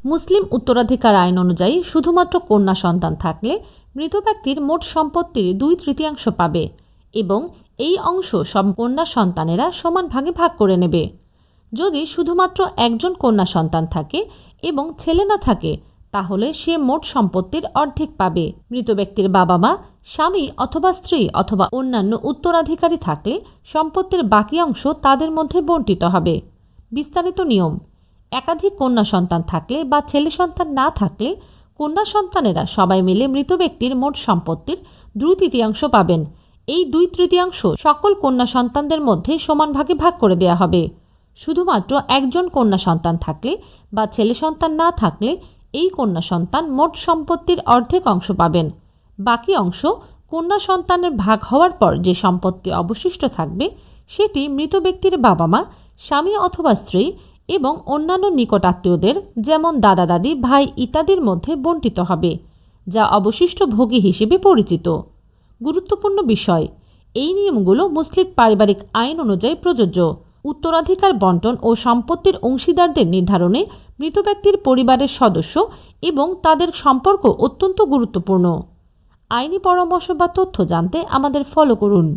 মুসলিম উত্তরাধিকার আইন অনুযায়ী শুধুমাত্র কন্যা সন্তান থাকলে মৃত ব্যক্তির মোট সম্পত্তির 2/3 পাবে এবং এই অংশ সব কন্যা সন্তানেরা সমান ভাগে ভাগ করে নেবে। যদি শুধুমাত্র একজন কন্যা সন্তান থাকে এবং ছেলে না থাকে তাহলে সে মোট সম্পত্তির অর্ধেক পাবে। মৃত ব্যক্তির বাবা মা, স্বামী অথবা স্ত্রী অথবা অন্যান্য উত্তরাধিকারী থাকলে সম্পত্তির বাকি অংশ তাদের মধ্যে বণ্টিত হবে। বিস্তারিত নিয়ম: একাধিক কন্যা সন্তান থাকলে বা ছেলে সন্তান না থাকলে কন্যা সন্তানেরা সবাই মিলে মৃত ব্যক্তির মোট সম্পত্তির 2/3 পাবেন। এই 2/3 সকল কন্যা সন্তানদের মধ্যে সমান ভাগে ভাগ করে দেওয়া হবে। শুধুমাত্র একজন কন্যা সন্তান থাকলে বা ছেলে সন্তান না থাকলে এই কন্যা সন্তান মোট সম্পত্তির অর্ধেক অংশ পাবেন। বাকি অংশ কন্যা সন্তানের ভাগ হওয়ার পর যে সম্পত্তি অবশিষ্ট থাকবে সেটি মৃত ব্যক্তির বাবা মা, স্বামী অথবা স্ত্রী এবং অন্যান্য নিকট আত্মীয়দের যেমন দাদা দাদি, ভাই ইত্যাদির মধ্যে বণ্টিত হবে, যা অবশিষ্ট ভোগী হিসেবে পরিচিত। গুরুত্বপূর্ণ বিষয়: এই নিয়মগুলো মুসলিম পারিবারিক আইন অনুযায়ী প্রযোজ্য। উত্তরাধিকার বণ্টন ও সম্পত্তির অংশীদারদের নির্ধারণে মৃত ব্যক্তির পরিবারের সদস্য এবং তাদের সম্পর্ক অত্যন্ত গুরুত্বপূর্ণ। আইনি পরামর্শ বা তথ্য জানতে আমাদের ফলো করুন।